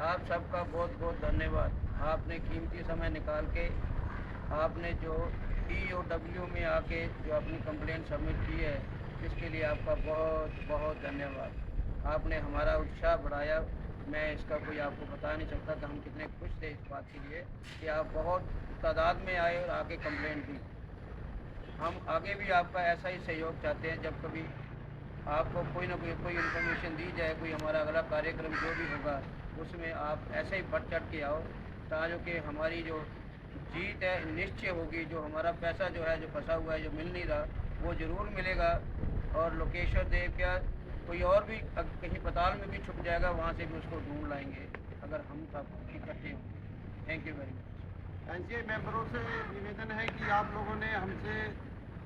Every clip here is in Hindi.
आप सबका बहुत बहुत धन्यवाद। आपने कीमती समय निकाल के आपने जो EOW में आके जो अपनी कंप्लेंट सबमिट की है, इसके लिए आपका बहुत बहुत धन्यवाद। आपने हमारा उत्साह बढ़ाया। मैं इसका कोई आपको बता नहीं सकता कि हम कितने खुश थे इस बात के लिए कि आप बहुत तादाद में आए और आके कंप्लेंट दी। हम आगे भी आपका ऐसा ही सहयोग चाहते हैं। जब कभी आपको कोई ना कोई इन्फॉर्मेशन दी जाए, कोई हमारा अगला कार्यक्रम जो भी होगा, उसमें आप ऐसे ही बढ़ चढ़ के आओ, ताकि हमारी जो जीत है निश्चय होगी। जो हमारा पैसा जो है, जो फंसा हुआ है, जो मिल नहीं रहा, वो ज़रूर मिलेगा। और लोकेश्वर देव क्या कोई और भी कहीं पताल में भी छुप जाएगा, वहाँ से भी उसको ढूंढ लाएंगे अगर हम सब इकट्ठे हों। Thank you very much. NGA मेंबरों से निवेदन है कि आप लोगों ने हमसे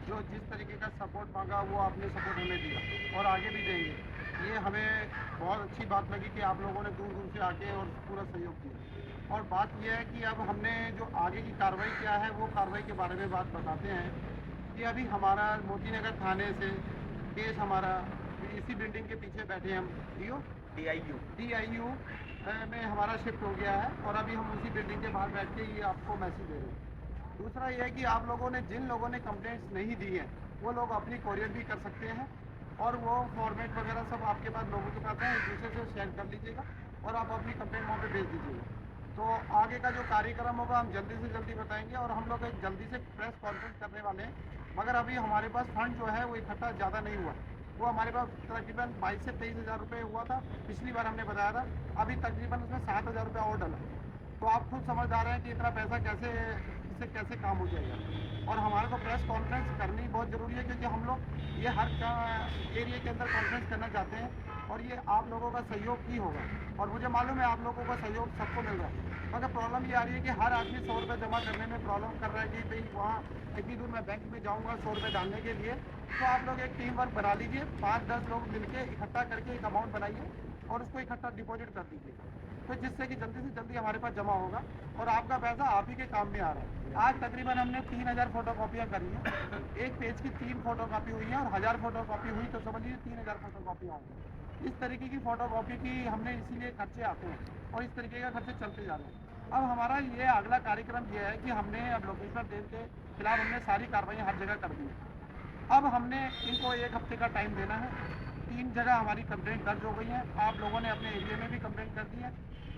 जो जिस तरीके का सपोर्ट मांगा वो आपने सपोर्ट हमें दिया और आगे भी देंगे। ये हमें बहुत अच्छी बात लगी कि आप लोगों ने दूर दूर से आके और पूरा सहयोग किया। और बात यह है कि अब हमने जो आगे की कार्रवाई किया है वो कार्रवाई के बारे में बात बताते हैं कि अभी हमारा मोती नगर थाने से केस हमारा इसी बिल्डिंग के पीछे बैठे हम DIU में हमारा शिफ्ट हो गया है और अभी हम उसी बिल्डिंग के बाहर बैठ के ये आपको मैसेज दे रहे हैं। दूसरा ये है कि आप लोगों ने जिन लोगों ने कंप्लेंट्स नहीं दी हैं वो लोग अपनी कोरियर भी कर सकते हैं और वो फॉर्मेट वगैरह सब आपके पास लोगों के पास है, एक दूसरे से शेयर कर लीजिएगा और आप अपनी कंप्लेंट वहाँ पे भेज दीजिएगा। तो आगे का जो कार्यक्रम होगा हम जल्दी से जल्दी बताएंगे और हम लोग एक जल्दी से प्रेस कॉन्फ्रेंस करने वाले हैं। मगर अभी हमारे पास फंड जो है वो इकट्ठा ज़्यादा नहीं हुआ। वो हमारे पास तकरीबन 22 से 23 हज़ार रुपये हुआ था, पिछली बार हमने बताया था। अभी तकरीबन उसमें 7 हज़ार रुपये और डला। तो आप खुद समझदार हैं कि इतना पैसा कैसे इससे कैसे काम हो जाएगा। और हमारे को प्रेस कॉन्फ्रेंस करनी बहुत ज़रूरी है क्योंकि हम लोग ये हर एरिया के अंदर कॉन्फ्रेंस करना चाहते हैं और ये आप लोगों का सहयोग ही होगा। और मुझे मालूम है आप लोगों का सहयोग सबको मिल रहा है। मगर प्रॉब्लम ये आ रही है कि हर आदमी 100 रुपये जमा करने में प्रॉब्लम कर रहा है कि भाई वहाँ इतनी दूर मैं बैंक में जाऊँगा 100 रुपये डालने के लिए। तो आप लोग एक टीम वर्क बना लीजिए, 5-10 लोग मिलकर इकट्ठा करके एक अमाउंट बनाइए और उसको इकट्ठा डिपॉजिट कर दीजिए, तो जिससे कि जल्दी से जल्दी हमारे पास जमा होगा और आपका पैसा आप ही के काम में आ रहा है। आज तकरीबन हमने 3000 फोटो कॉपियाँ करी हैं। एक पेज की 3 फोटो कॉपी हुई है और 1000 फोटो कॉपी हुई तो समझ लीजिए 3000 फोटो कॉपी होंगी। इस तरीके की फोटो कॉपी की हमने इसीलिए खर्चे आते हैं और इस तरीके का खर्चे चलते जा रहे हैं। अब हमारा ये अगला कार्यक्रम ये है कि हमने अब लोकेश्वर देव के खिलाफ हमने सारी कार्रवाई हर जगह कर दी है। अब हमने इनको 1 हफ्ते का टाइम देना है। 3 जगह हमारी कंप्लेंट दर्ज हो गई है। आप लोगों ने अपने एरिया में भी कंप्लेंट कर दी है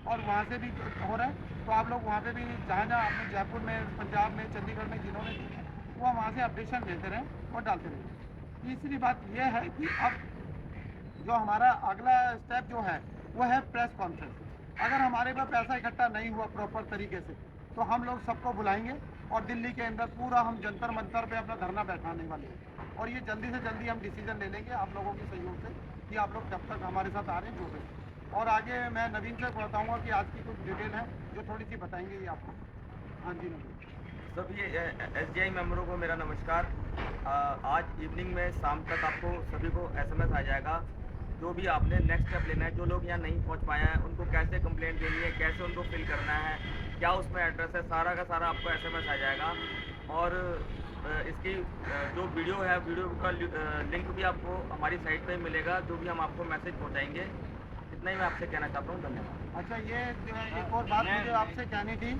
और वहाँ से भी हो रहा है। तो आप लोग वहाँ पे भी जहाँ जहाँ आपने जयपुर में, पंजाब में, चंडीगढ़ में जिन्होंने दी है वो वहाँ से अपडेशन देते रहें और डालते रहें। तीसरी बात यह है कि अब जो हमारा अगला स्टेप जो है वो है प्रेस कॉन्फ्रेंस। अगर हमारे पास पैसा इकट्ठा नहीं हुआ प्रॉपर तरीके से तो हम लोग सबको बुलाएंगे और दिल्ली के अंदर पूरा हम जंतर मंतर पे अपना धरना बैठाने वाले हैं और ये जल्दी से जल्दी हम डिसीजन ले लेंगे आप लोगों के सहयोग से कि आप लोग कब तक हमारे साथ आ रहे हैं, जो भी। और आगे मैं नवीन से बताऊँगा कि आज की कुछ डिटेल है जो थोड़ी सी बताएंगे ये आपको। हाँ जी नवीन। सभी SGI मेंबरों को मेरा नमस्कार। आज इवनिंग में शाम तक आपको सभी को SMS आ जाएगा जो भी आपने नेक्स्ट स्टेप लेना है। जो लोग यहाँ नहीं पहुँच पाया है उनको कैसे कंप्लेंट देनी है, कैसे उनको फिल करना है, क्या उसमें एड्रेस है, सारा का सारा आपको SMS आ जाएगा। और इसकी जो वीडियो है, वीडियो का लिंक भी आपको हमारी साइट पे मिलेगा, जो भी हम आपको मैसेज पहुँचाएंगे। इतना ही मैं आपसे कहना चाहता हूँ। धन्यवाद। अच्छा, ये एक और बात मुझे आपसे कहनी थी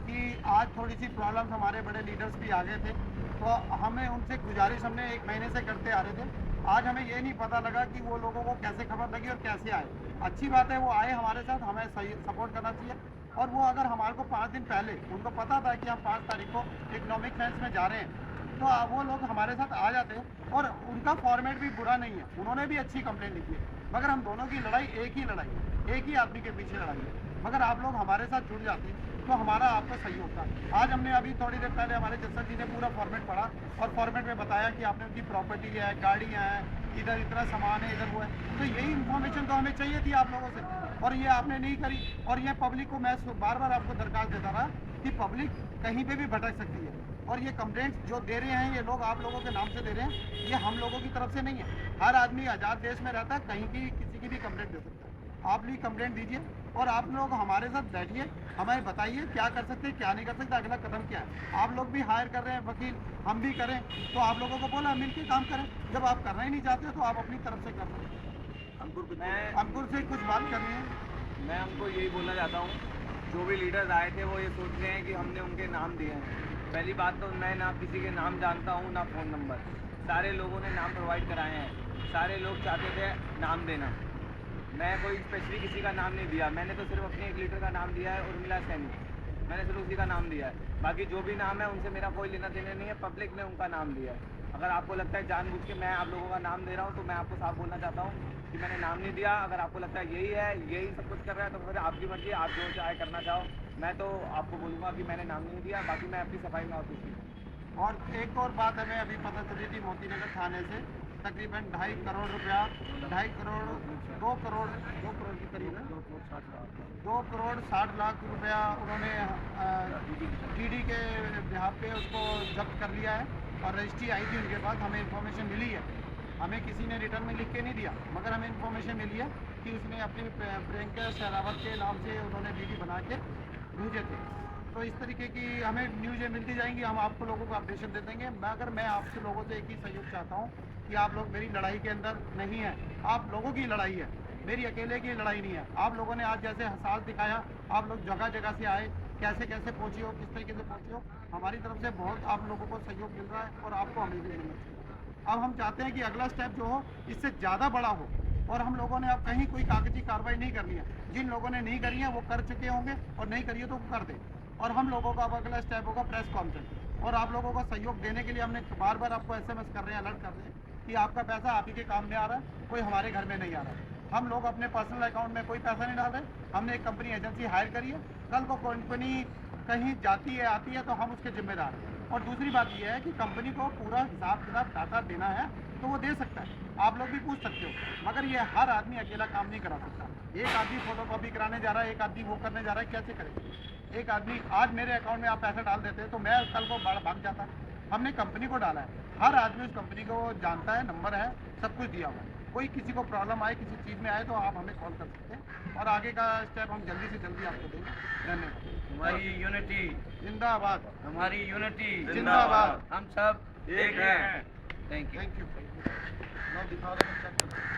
कि आज थोड़ी सी प्रॉब्लम्स हमारे बड़े लीडर्स भी आ गए थे तो हमें उनसे गुजारिश हमने 1 महीने से करते आ रहे थे। आज हमें ये नहीं पता लगा कि वो लोगों को कैसे खबर लगी और कैसे आए। अच्छी बात है वो आए हमारे साथ, हमें सही सपोर्ट करना चाहिए। और वो अगर हमारे को 5 दिन पहले उनको पता था कि हम 5 तारीख को इकोनॉमिक फेंस में जा रहे हैं तो वो लोग हमारे साथ आ जाते और उनका फॉर्मेट भी बुरा नहीं है, उन्होंने भी अच्छी कंप्लेंट लिखी है। मगर हम दोनों की लड़ाई एक ही लड़ाई है, एक ही आदमी के पीछे लड़ाई है। मगर आप लोग हमारे साथ जुड़ जाते तो हमारा आपको सही होता। आज हमने अभी थोड़ी देर पहले हमारे जस्सर जी ने पूरा फॉर्मेट पढ़ा और फॉर्मेट में बताया कि आपने उनकी प्रॉपर्टी है, गाड़ियाँ हैं, इधर इतना सामान है, इधर वो है। तो यही इन्फॉर्मेशन तो हमें चाहिए थी आप लोगों से और ये आपने नहीं करी। और ये पब्लिक को मैं बार बार आपको दरखास्त देता रहा कि पब्लिक कहीं पर भी भटक सकती है और ये कंप्लेंट्स जो दे रहे हैं ये लोग आप लोगों के नाम से दे रहे हैं, ये हम लोगों की तरफ से नहीं है। हर आदमी आज़ाद देश में रहता है, कहीं की किसी की भी कंप्लेंट दे सकता है। आप भी कंप्लेंट दीजिए और आप लोग हमारे साथ बैठिए, हमें बताइए क्या कर सकते हैं, क्या नहीं कर सकते, अगला कदम क्या है। आप लोग भी हायर कर रहे हैं वकील, हम भी करें तो आप लोगों को बोला मिल के काम करें। जब आप करना ही नहीं चाहते तो आप अपनी तरफ से कर रहे हैं। अंकुर से कुछ बात करनी है। मैं उनको यही बोलना चाहता हूँ, जो भी लीडर्स आए थे वो ये सोच रहे हैं कि हमने उनके नाम दिए हैं। पहली बात तो मैं ना किसी के नाम जानता हूँ ना फ़ोन नंबर। सारे लोगों ने नाम प्रोवाइड कराए हैं, सारे लोग चाहते थे नाम देना। मैं कोई स्पेशली किसी का नाम नहीं दिया, मैंने तो सिर्फ अपने एक लीडर का नाम दिया है, उर्मिला सैनी, मैंने सिर्फ उसी का नाम दिया है। बाकी जो भी नाम है उनसे मेरा कोई लेना देना नहीं है, पब्लिक ने उनका नाम दिया है। अगर आपको लगता है जानबूझ के मैं आप लोगों का नाम दे रहा हूँ तो मैं आपको साफ बोलना चाहता हूँ कि मैंने नाम नहीं दिया। अगर आपको लगता है यही है, यही सब कुछ कर रहा है तो फिर आपकी मर्जी, आप जो चाहे करना चाहो। मैं तो आपको बोलूँगा कि मैंने नाम नहीं दिया, बाकी मैं अपनी सफाई में और खुशी हूँ। और एक और बात हमें अभी पता चली थी मोती नगर थाने से, तकरीबन 2.5 करोड़ रुपया, 2.5 करोड़ 2 करोड़ के करीब है, 2 करोड़ 60 लाख रुपया उन्होंने ईडी के बिहाफ पे उसको जब्त कर लिया है। और रजिस्ट्री आई थी उनके पास, हमें इन्फॉर्मेशन मिली है, हमें किसी ने रिटर्न में लिख के नहीं दिया, मगर हमें इन्फॉर्मेशन मिली है कि उसने अपनी प्रियंका शेरावत के नाम से उन्होंने वीडियो बना के भेजे थे। तो इस तरीके की हमें न्यूज़ें मिलती जाएंगी, हम आपको लोगों को अपडेशन दे देंगे। मगर मैं आपसे लोगों से एक ही सहयोग चाहता हूँ कि आप लोग मेरी लड़ाई के अंदर नहीं है, आप लोगों की लड़ाई है, मेरी अकेले की लड़ाई नहीं है। आप लोगों ने आज जैसे साथ दिखाया, आप लोग जगह जगह से आए, कैसे कैसे पहुँचे हो, किस तरीके से पहुँचे हो, हमारी तरफ से बहुत आप लोगों को सहयोग मिल रहा है और आपको हमें भी मिलना चाहिए। अब हम चाहते हैं कि अगला स्टेप जो हो इससे ज़्यादा बड़ा हो, और हम लोगों ने अब कहीं कोई कागजी कार्रवाई नहीं करनी है। जिन लोगों ने नहीं करी है वो कर चुके होंगे, और नहीं करी है तो वो कर दें। और हम लोगों का अब अगला स्टेप होगा प्रेस कॉन्फ्रेंस, और आप लोगों को सहयोग देने के लिए हमने बार बार आपको SMS कर रहे हैं, अलर्ट कर रहे हैं कि आपका पैसा आप ही के काम में आ रहा है, कोई हमारे घर में नहीं आ रहा है। हम लोग अपने पर्सनल अकाउंट में कोई पैसा नहीं डाल रहे, हमने एक कंपनी एजेंसी हायर करी है। कल को कंपनी कहीं जाती है आती है तो हम उसके जिम्मेदार हैं। और दूसरी बात यह है कि कंपनी को पूरा हिसाब किताब डाटा देना है तो वो दे सकता है, आप लोग भी पूछ सकते हो, मगर ये हर आदमी अकेला काम नहीं करा सकता। एक आदमी फोटो कॉपी कराने जा रहा है, एक आदमी वो करने जा रहा है, कैसे करेगा? एक आदमी आज मेरे अकाउंट में आप पैसा डाल देते हैं तो मैं कल को भाग जाता। हमने कंपनी को डाला है, हर आदमी उस कंपनी को जानता है, नंबर है, सब कुछ दिया हुआ है। कोई किसी को प्रॉब्लम आए, किसी चीज़ में आए तो आप हमें कॉल कर सकते हैं, और आगे का स्टेप हम जल्दी से जल्दी आपको देंगे। धन्यवाद। हमारी यूनिटी जिंदाबाद, हमारी यूनिटी जिंदाबाद, हम सब एक हैं। Thank you. Thank you. दिखा रहे हैं